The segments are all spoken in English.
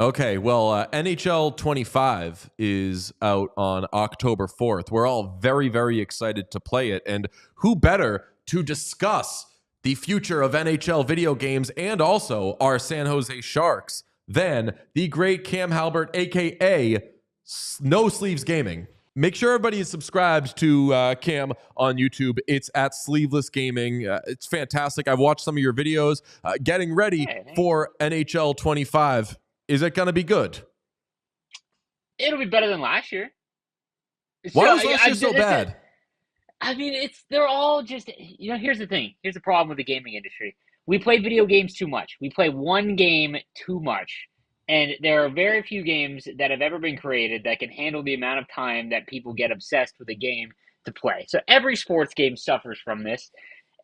Okay, well, NHL 25 is out on October 4th. We're all very, very excited to play it. And who better to discuss the future of NHL video games and also our San Jose Sharks than the great Cam Halbert, aka No Sleeves Gaming. Make sure everybody is subscribed to Cam on YouTube. It's at Sleeveless Gaming. It's fantastic. I've watched some of your videos. Getting ready Hey, thanks. for NHL 25. Is it going to be good? It'll be better than last year. So Why was last year so that's it. bad? I mean, they're all just Here's the thing. Here's the problem with the gaming industry. We play video games too much. We play one game too much, and there are very few games that have ever been created that can handle the amount of time that people get obsessed with a game to play. So every sports game suffers from this.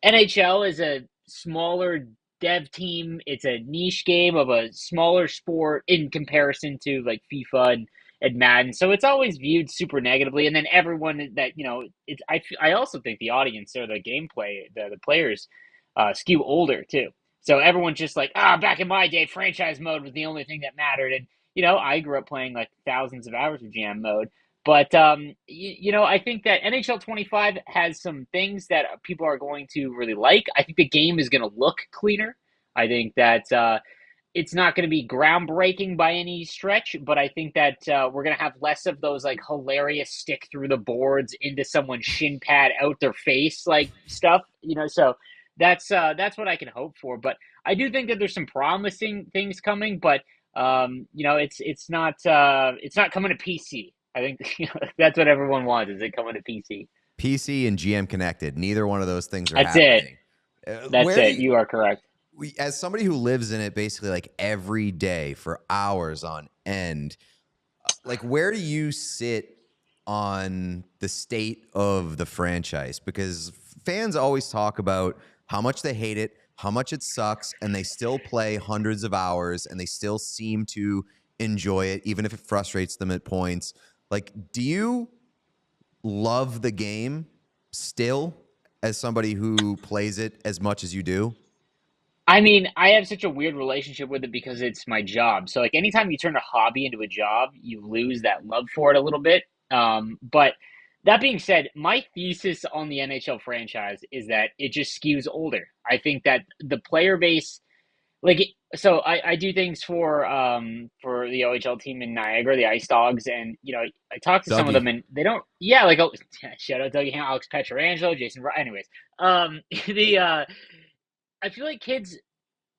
NHL is a smaller dev team. It's a niche game of a smaller sport in comparison to like FIFA and Madden. So it's always viewed super negatively. And then everyone that it's I also think the audience or the gameplay, the players, skew older too. So everyone's just like, back in my day, franchise mode was the only thing that mattered. And I grew up playing like thousands of hours of GM mode. But I think that NHL 25 has some things that people are going to really like. I think the game is going to look cleaner. I think that it's not going to be groundbreaking by any stretch, but I think that we're going to have less of those like hilarious stick through the boards into someone's shin pad out their face like stuff. So that's what I can hope for. But I do think that there's some promising things coming, but it's not coming to PC. I think that's what everyone wants. Is it coming to PC? PC and GM connected. Neither one of those things are That's it. happening. That's Where do it. you, You are correct. as somebody who lives in it basically like every day for hours on end, like where do you sit on the state of the franchise? Because fans always talk about how much they hate it, how much it sucks, and they still play hundreds of hours and they still seem to enjoy it, even if it frustrates them at points. Like, do you love the game still as somebody who plays it as much as you do? I mean, I have such a weird relationship with it because it's my job. So, like, anytime you turn a hobby into a job, you lose that love for it a little bit. But that being said, my thesis on the NHL franchise is that it just skews older. I think that the player base, like, so I do things for the OHL team in Niagara, the Ice Dogs, and I talk to some of them, Dougie. and they don't. Yeah, like, oh, shout out Dougie, Alex Petrangelo, Jason. Anyways, the I feel like kids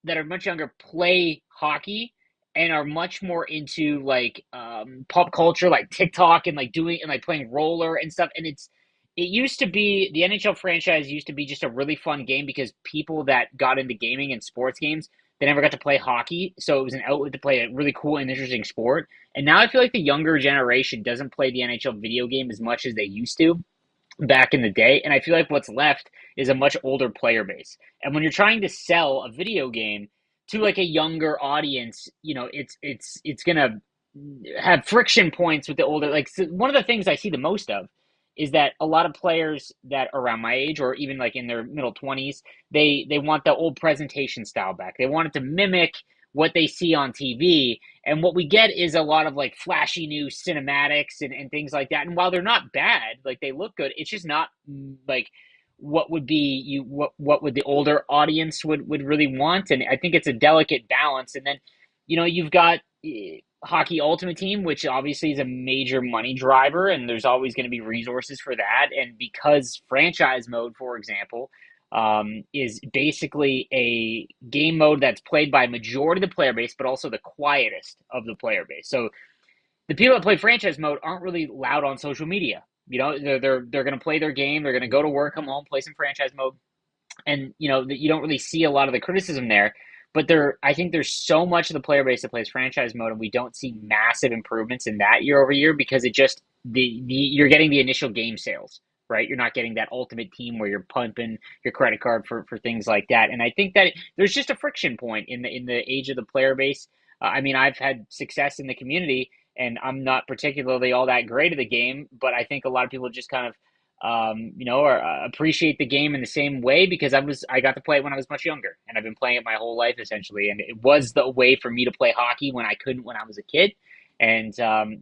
that are much younger play hockey and are much more into like pop culture, like TikTok and like doing and like playing roller and stuff. And it used to be the NHL franchise used to be just a really fun game because people that got into gaming and sports games they never got to play hockey, so it was an outlet to play a really cool and interesting sport. And now I feel like the younger generation doesn't play the NHL video game as much as they used to back in the day. And I feel like what's left is a much older player base. And when you're trying to sell a video game to like a younger audience, it's gonna have friction points with the older. Like so one of the things I see the most of is that a lot of players that are around my age or even like in their middle 20s, they want the old presentation style back. They want it to mimic what they see on TV. And what we get is a lot of like flashy new cinematics and things like that. And while they're not bad, like they look good, it's just not like what would be what would the older audience would really want. And I think it's a delicate balance. And then, you've got Hockey Ultimate Team, which obviously is a major money driver, and there's always going to be resources for that. And because franchise mode, for example, is basically a game mode that's played by a majority of the player base, but also the quietest of the player base. So the people that play franchise mode aren't really loud on social media. They're going to play their game. They're going to go to work, come home, play some franchise mode, and you don't really see a lot of the criticism there. But I think there's so much of the player base that plays franchise mode, and we don't see massive improvements in that year over year because it just you're getting the initial game sales, right? You're not getting that ultimate team where you're pumping your credit card for things like that. And I think that there's just a friction point in the age of the player base. I mean, I've had success in the community, and I'm not particularly all that great at the game, but I think a lot of people just kind of or appreciate the game in the same way because I got to play it when I was much younger, and I've been playing it my whole life essentially. And it was the way for me to play hockey when I couldn't when I was a kid. And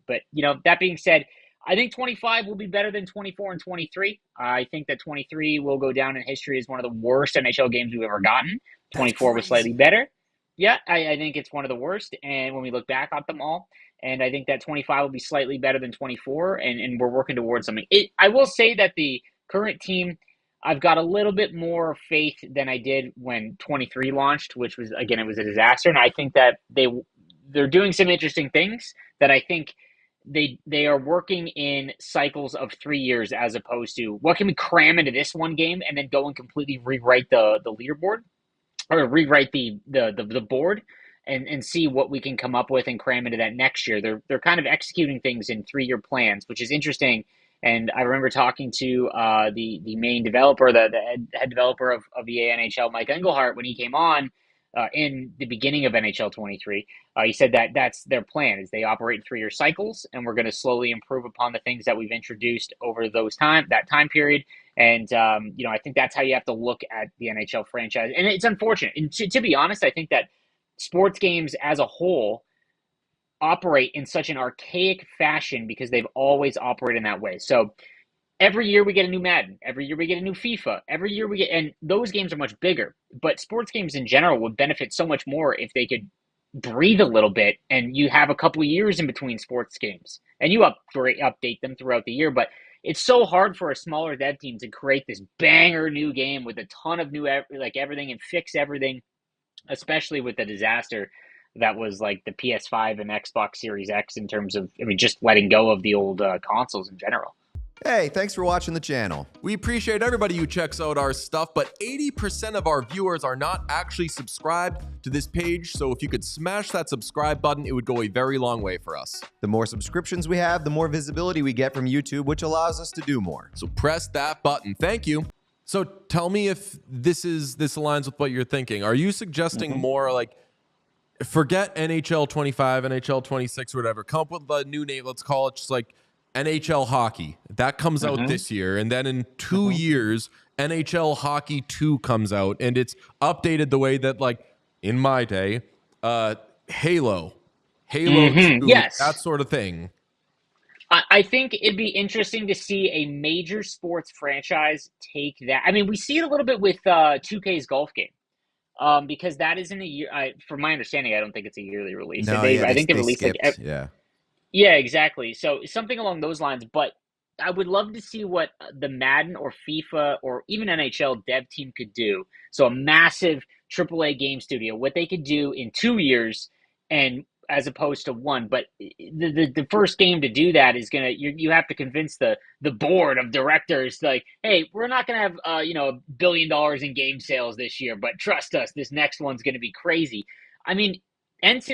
but that being said, I think 25 will be better than 24 and 23. I think that 23 will go down in history as one of the worst NHL games we've ever gotten. That's 24 was slightly crazy. better. Yeah, I think it's one of the worst. And when we look back at them all, and I think that 25 will be slightly better than 24, and we're working towards something. I will say that the current team, I've got a little bit more faith than I did when 23 launched, which was, again, it was a disaster. And I think that they're doing some interesting things that I think they are working in cycles of 3 years as opposed to what can we cram into this one game and then go and completely rewrite the leaderboard or rewrite the board and see what we can come up with and cram into that next year. They're kind of executing things in 3 year plans, which is interesting. And I remember talking to the main developer, the head developer of EA NHL, Mike Engelhart, when he came on in the beginning of NHL 23. He said that that's their plan: is they operate in 3 year cycles, and we're going to slowly improve upon the things that we've introduced over that time period. And I think that's how you have to look at the NHL franchise. And it's unfortunate. And to be honest, I think that sports games as a whole operate in such an archaic fashion because they've always operated in that way. So every year we get a new Madden. Every year we get a new FIFA. Every year and those games are much bigger. But sports games in general would benefit so much more if they could breathe a little bit and you have a couple of years in between sports games and you update them throughout the year. But it's so hard for a smaller dev team to create this banger new game with a ton of new everything and fix everything, especially with the disaster that was like the PS5 and Xbox Series X in terms of, just letting go of the old consoles in general. Hey, thanks for watching the channel. We appreciate everybody who checks out our stuff, but 80% of our viewers are not actually subscribed to this page, so if you could smash that subscribe button, it would go a very long way for us. The more subscriptions we have, the more visibility we get from YouTube, which allows us to do more. So press that button. Thank you. So tell me if this aligns with what you're thinking. Are you suggesting more like, forget NHL 25, NHL 26, or whatever, come up with a new name, let's call it just like NHL Hockey. That comes out this year. And then in 2 years, NHL Hockey 2 comes out. And it's updated the way that, like, in my day, Halo 2, yes, that sort of thing. I think it'd be interesting to see a major sports franchise take that. I mean, we see it a little bit with 2K's golf game. Because that isn't a year. From my understanding, I don't think it's a yearly release. No, I think they released skipped, yeah, exactly. So something along those lines. But I would love to see what the Madden or FIFA or even NHL dev team could do. So a massive AAA game studio, what they could do in 2 years, and as opposed to one. But the first game to do that is you have to convince the board of directors, like, hey, we're not gonna have $1 billion in game sales this year, but trust us, this next one's gonna be crazy. I mean, College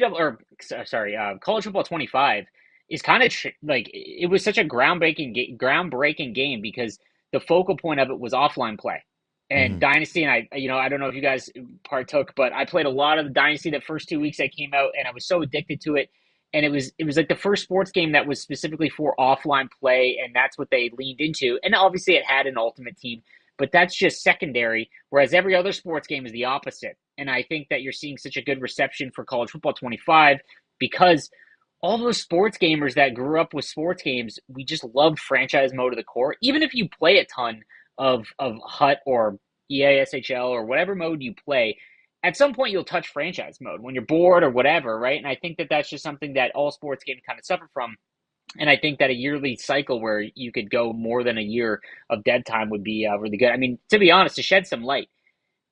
Football 25 is kind of it was such a groundbreaking game because the focal point of it was offline play. And Dynasty, and I don't know if you guys partook, but I played a lot of the Dynasty the first 2 weeks I came out, and I was so addicted to it. And it was like the first sports game that was specifically for offline play, and that's what they leaned into. And obviously it had an ultimate team, but that's just secondary, whereas every other sports game is the opposite. And I think that you're seeing such a good reception for College Football 25 because all those sports gamers that grew up with sports games, we just love franchise mode to the core. Even if you play a ton of HUT or EASHL or whatever mode you play, at some point you'll touch franchise mode when you're bored or whatever, right? And I think that that's just something that all sports games kind of suffer from. And I think that a yearly cycle where you could go more than a year of dev time would be really good. I mean, to be honest, to shed some light,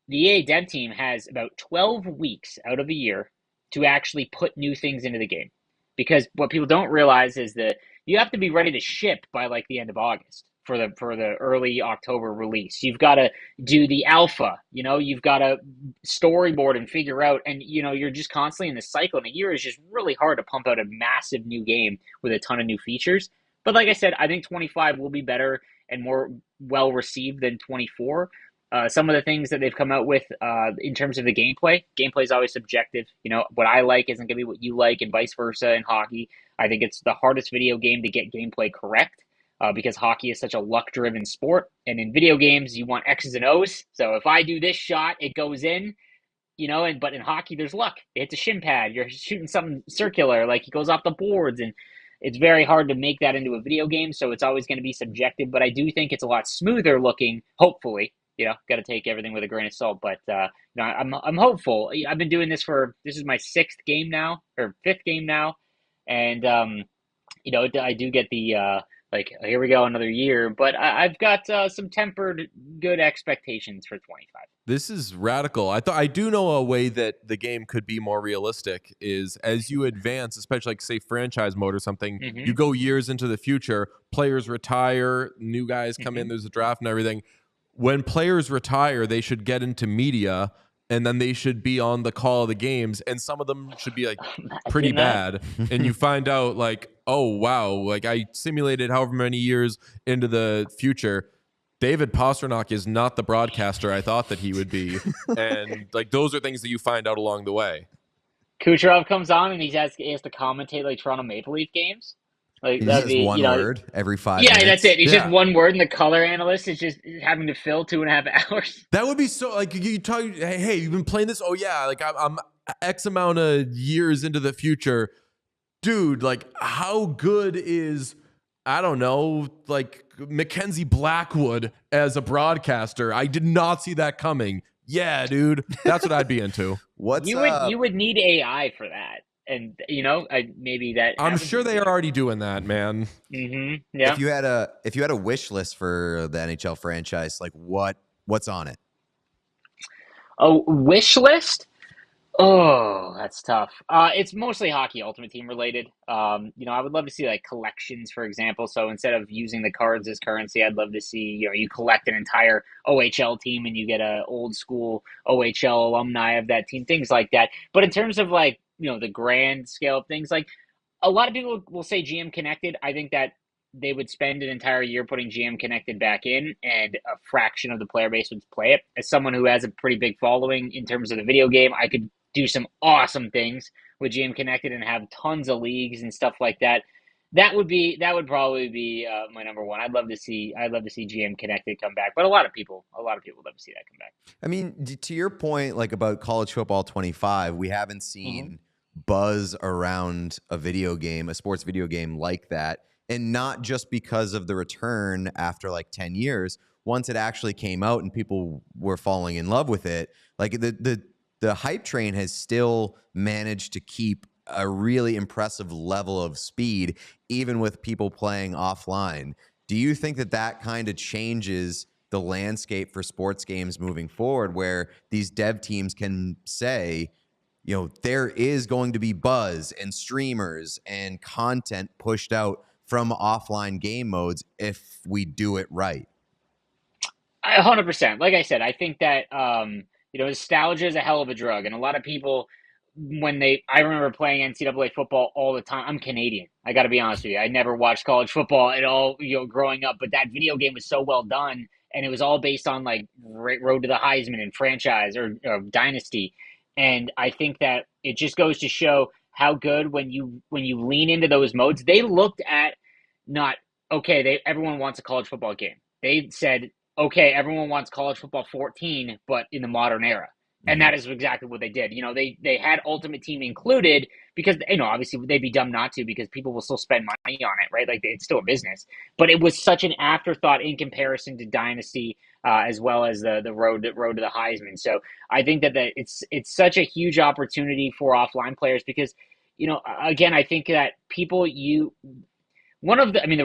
the EA dev team has about 12 weeks out of a year to actually put new things into the game. Because what people don't realize is that you have to be ready to ship by like the end of August for the early October release. You've got to do the alpha, you've got to storyboard and figure out, and you're just constantly in this cycle. And a year is just really hard to pump out a massive new game with a ton of new features. But like I said, I think 25 will be better and more well received than 24. Some of the things that they've come out with in terms of the gameplay is always subjective. What I like isn't going to be what you like, and vice versa in hockey. I think it's the hardest video game to get gameplay correct. because hockey is such a luck-driven sport. And in video games, you want X's and O's. So if I do this shot, it goes in, but in hockey, there's luck. It hits a shin pad. You're shooting something circular, like he goes off the boards, and it's very hard to make that into a video game. So it's always going to be subjective. But I do think it's a lot smoother looking. Hopefully, got to take everything with a grain of salt. But I'm hopeful. I've been doing this this is my sixth game now or fifth game now, and I do get the. Like, here we go, another year. But I've got some tempered good expectations for 25. This is radical. I do know a way that the game could be more realistic is as you advance, especially like say franchise mode or something, you go years into the future, players retire, new guys come in, there's a draft and everything. When players retire, they should get into media and then they should be on the call of the games, and some of them should be like pretty bad. And you find out like, oh wow, like I simulated however many years into the future. David Pastrnak is not the broadcaster I thought that he would be. And like those are things that you find out along the way. Kucherov comes on and he has to commentate like Toronto Maple Leaf games. Like He says one word every 5 yeah, minutes. that's it. It's just one word, and the color analyst is just having to fill 2.5 hours. That would be so like you talk. Hey, you've been playing this? Oh yeah, like I'm X amount of years into the future, dude. Like how good is I don't know, like Mackenzie Blackwood as a broadcaster? I did not see that coming. Yeah, dude, that's what I'd be into. You would need AI for that. And maybe that I'm sure they are already doing that, man. Mm-hmm. Yeah. If you had a wish list for the NHL franchise, like what's on it? A wish list? Oh, that's tough. It's mostly hockey Ultimate Team related. I would love to see like collections, for example. So instead of using the cards as currency, I'd love to see you collect an entire OHL team and you get a old school OHL alumni of that team, things like that. But in terms of like the grand scale of things, like a lot of people will say GM Connected. I think that they would spend an entire year putting GM Connected back in, and a fraction of the player base would play it. As someone who has a pretty big following in terms of the video game, I could do some awesome things with GM Connected and have tons of leagues and stuff like that. That would probably be my number one. I'd love to see GM Connected come back, but a lot of people love to see that come back. I mean, to your point, like about college football 25, we haven't seen buzz around a sports video game like that, and not just because of the return after like 10 years. Once it actually came out and people were falling in love with it, like the hype train has still managed to keep a really impressive level of speed, even with people playing offline. Do you think that kind of changes the landscape for sports games moving forward, where these dev teams can say, there is going to be buzz and streamers and content pushed out from offline game modes if we do it right? 100%. Like I said, I think that nostalgia is a hell of a drug, and a lot of people, I remember playing NCAA football all the time. I'm Canadian. I got to be honest with you. I never watched college football at all, growing up, but that video game was so well done, and it was all based on like Road to the Heisman and franchise or Dynasty. And I think that it just goes to show how good when you lean into those modes. They looked at everyone wants a college football game. They said, okay, everyone wants college football 14, but in the modern era. And that is exactly what they did. They had Ultimate Team included because, obviously they'd be dumb not to, because people will still spend money on it, right? Like it's still a business. But it was such an afterthought in comparison to Dynasty, as well as the road to the Heisman. So I think that it's such a huge opportunity for offline players because, again, I think that the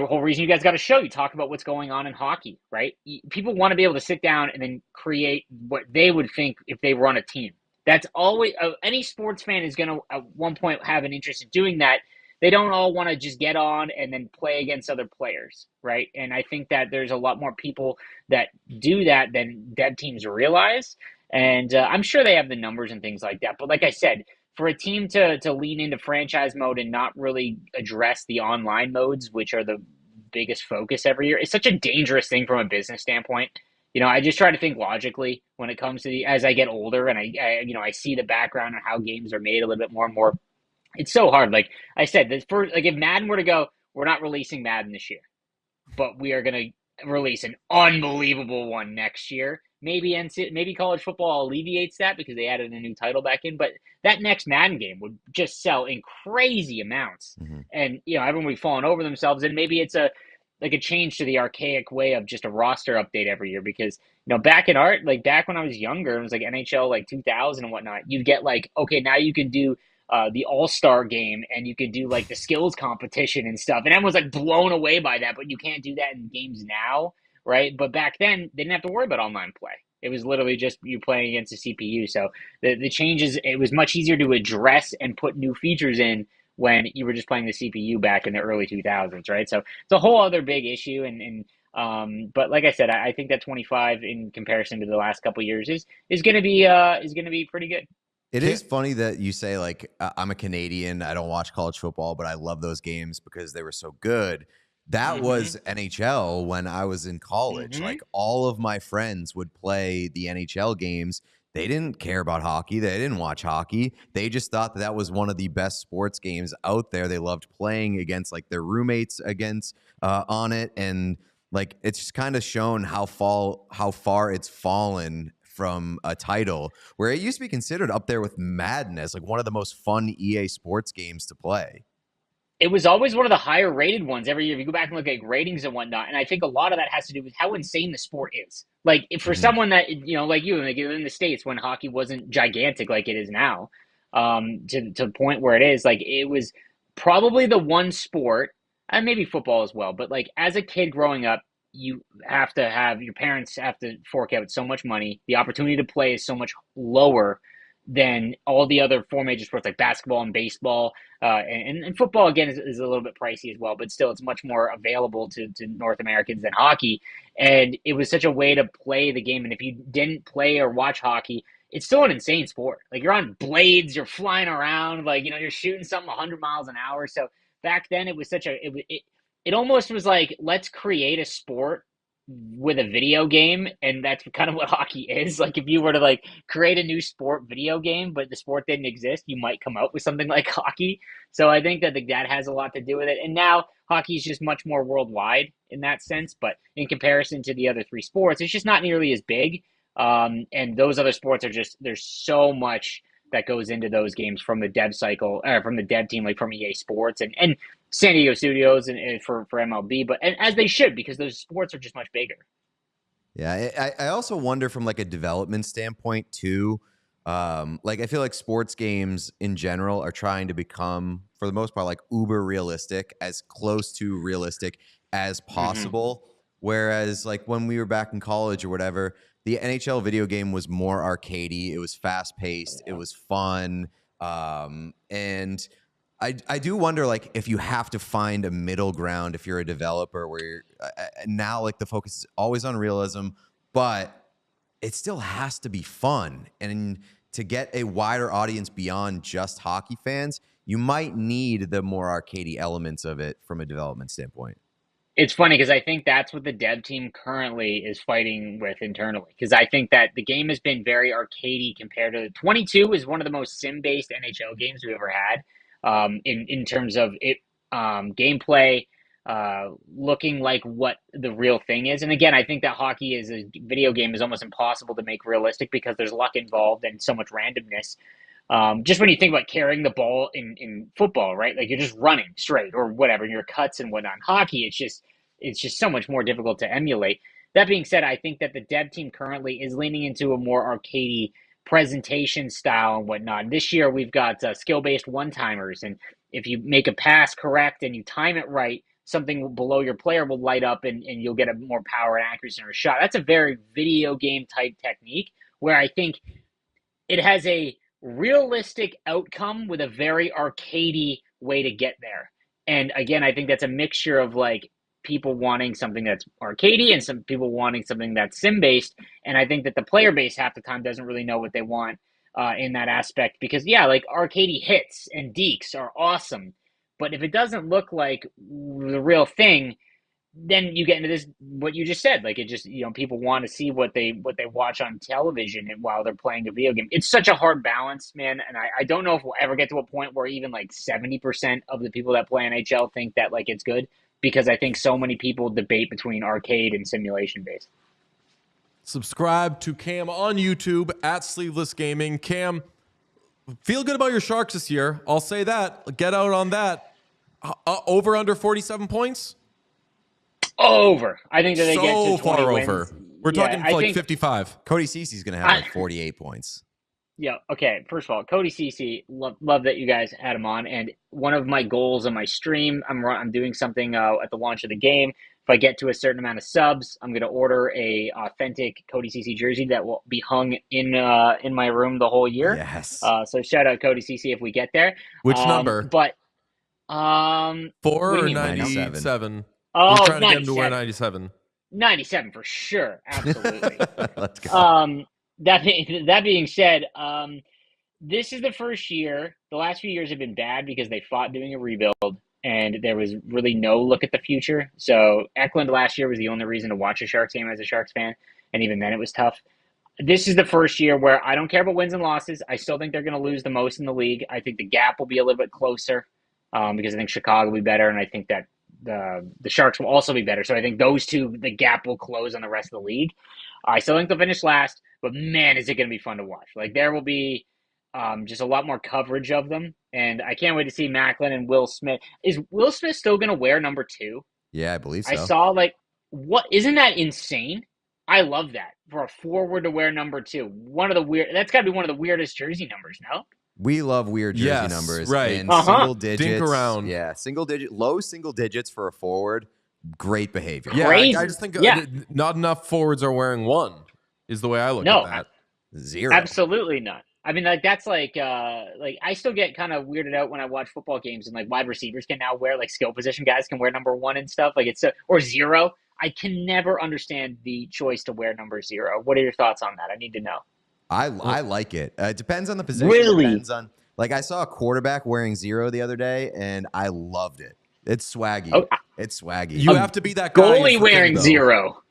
whole reason you guys got a show, you talk about what's going on in hockey, right? People want to be able to sit down and then create what they would think if they run a team. That's always any sports fan is going to at one point have an interest in doing that. They don't all want to just get on and then play against other players, right? And I think that there's a lot more people that do that than dev teams realize. And I'm sure they have the numbers and things like that. But like I said, for a team to lean into franchise mode and not really address the online modes, which are the biggest focus every year, it's such a dangerous thing from a business standpoint. I just try to think logically when it comes to as I get older and I see the background and how games are made a little bit more and more. It's so hard. Like I said, if Madden were to go, we're not releasing Madden this year. but we are going to release an unbelievable one next year. Maybe college football alleviates that because they added a new title back in, but that next Madden game would just sell in crazy amounts. Mm-hmm. And everyone would be falling over themselves, and maybe it's a change to the archaic way of just a roster update every year because back when I was younger, it was like NHL like 2000 and whatnot. You'd get like, okay, now you can do the All-Star game and you could do like the skills competition and stuff, and everyone's like blown away by that. But you can't do that in games now, right? But back then they didn't have to worry about online play. It was literally just you playing against a CPU. So the changes, it was much easier to address and put new features in when you were just playing the CPU back in the early 2000s, right? So it's a whole other big issue. But like I said, I think that 25 in comparison to the last couple of years is going to be pretty good. It is funny that you say, like, I'm a Canadian. I don't watch college football, but I love those games because they were so good. That was NHL when I was in college. Like, all of my friends would play the NHL games. They didn't care about hockey. They didn't watch hockey. They just thought that was one of the best sports games out there. They loved playing against like their roommates on it. And like, it's just kind of shown how far it's fallen from a title where it used to be considered up there with Madden as like one of the most fun EA sports games to play. It was always one of the higher rated ones every year. If you go back and look at ratings and whatnot, and I think a lot of that has to do with how insane the sport is. Like for someone that like you, like in the States when hockey wasn't gigantic like it is now, to the point where it is, like it was probably the one sport, and maybe football as well. But like as a kid growing up, you have to have your parents have to fork out so much money. The opportunity to play is so much lower than all the other four major sports like basketball and baseball. And football, again, is a little bit pricey as well, but still it's much more available to North Americans than hockey. And it was such a way to play the game. And if you didn't play or watch hockey, it's still an insane sport. Like you're on blades, you're flying around, like, you're shooting something 100 miles an hour. So back then it was it almost was like, let's create a sport with a video game, and that's kind of what hockey is. Like if you were to like create a new sport video game but the sport didn't exist, you might come out with something like hockey. So I think that has a lot to do with it, and now hockey is just much more worldwide in that sense, but in comparison to the other three sports it's just not nearly as big. And those other sports are just, there's so much that goes into those games from the dev cycle, or from the dev team, like from EA Sports and San Diego Studios and for MLB, and as they should, because those sports are just much bigger. Yeah, I also wonder from like a development standpoint too. Like I feel like sports games in general are trying to become, for the most part, like uber realistic, as close to realistic as possible. Whereas like when we were back in college or whatever, the NHL video game was more arcadey. It was fast paced. It was fun. And I do wonder, like, if you have to find a middle ground if you're a developer where you're, now, like, the focus is always on realism, but it still has to be fun. And to get a wider audience beyond just hockey fans, you might need the more arcadey elements of it from a development standpoint. It's funny because I think that's what the dev team currently is fighting with internally. Because I think that the game has been very arcadey compared to 22 is one of the most sim-based NHL games we've ever had. In terms of it, gameplay, looking like what the real thing is. And again, I think that hockey as a video game is almost impossible to make realistic because there's luck involved and so much randomness. Just when you think about carrying the ball in football, right? Like you're just running straight or whatever, your cuts and whatnot. In hockey, it's just so much more difficult to emulate. That being said, I think that the dev team currently is leaning into a more arcadey presentation style and whatnot. This year we've got skill-based one-timers, and if you make a pass correct and you time it right, something below your player will light up and you'll get a more power and accuracy in a shot. That's a very video game type technique where I think it has a realistic outcome with a very arcadey way to get there. And again, I think that's a mixture of like people wanting something that's arcadey and some people wanting something that's sim based. And I think that the player base half the time doesn't really know what they want in that aspect because, yeah, like arcadey hits and dekes are awesome. But if it doesn't look like the real thing, then you get into this what you just said, like it just people want to see what they watch on television and while they're playing a video game. It's such a hard balance, man, and I don't know if we'll ever get to a point where even like 70% of the people that play NHL think that like it's good, because I think so many people debate between arcade and simulation based. Subscribe to Cam on YouTube at Sleeveless Gaming. Cam, feel good about your Sharks this year. I'll say that. Get out on that. Over under 47 points? Over. I think that they get So to 20 far wins. over. We're talking I like think, 55. Cody Cece's going to have like 48 points. Yeah. Okay. First of all, Cody Cece, love that you guys had him on. And one of my goals on my stream, I'm doing something at the launch of the game. If I get to a certain amount of subs, I'm going to order a authentic Cody Cece jersey that will be hung in my room the whole year. Yes. So shout out Cody Cece if we get there. Which number? But 4 what do or you mean? 97? Oh, We're trying to get him 97. to wear 97. 97 for sure. Absolutely. Let's go. That being said, this is the first year. The last few years have been bad because they fought doing a rebuild, and there was really no look at the future. So Eklund last year was the only reason to watch a Sharks game as a Sharks fan, and even then it was tough. This is the first year where I don't care about wins and losses. I still think they're going to lose the most in the league. I think the gap will be a little bit closer because I think Chicago will be better, and I think that the Sharks will also be better. So I think those two, the gap will close on the rest of the league. I still think they'll finish last, but man, is it going to be fun to watch. Like, there will be just a lot more coverage of them, and I can't wait to see Macklin and Will Smith. Is Will Smith still going to wear number 2? Yeah, I believe so. I saw, what? Isn't that insane? I love that. For a forward to wear number 2. That's got to be one of the weirdest jersey numbers, no? We love weird jersey numbers. Right. And single digits. Dink around. Yeah, low single digits for a forward. Great behavior. Yeah, Crazy. I just think Yeah. not enough forwards are wearing 1 is the way I look at that. 0. Absolutely not. I mean, that's I still get kind of weirded out when I watch football games and wide receivers can now wear skill position guys can wear number 1 and stuff or 0. I can never understand the choice to wear number 0. What are your thoughts on that? I need to know. I like it. It depends on the position. Really? It depends on, I saw a quarterback wearing 0 the other day, and I loved it. It's swaggy. Oh, It's swaggy. You have to be that guy. Goalie wearing 0.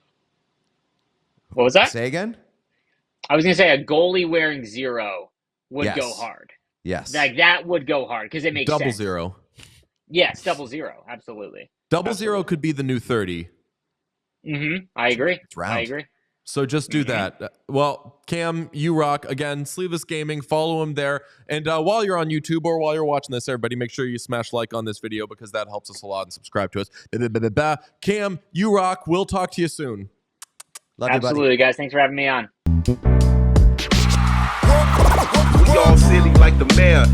What was that? Say again? I was going to say a goalie wearing 0 would go hard. Yes. That would go hard because it makes double sense. 0. Yes, double 0. Absolutely. Double 0 could be the new 30. Mm-hmm. I agree. It's round. I agree. So just do that. Well, Cam, you rock. Again, Sleeveless Gaming. Follow him there. And while you're on YouTube or while you're watching this, everybody, make sure you smash like on this video because that helps us a lot, and subscribe to us. Cam, you rock. We'll talk to you soon. Love you, buddy. Absolutely, guys. Thanks for having me on. We all silly like the mayor.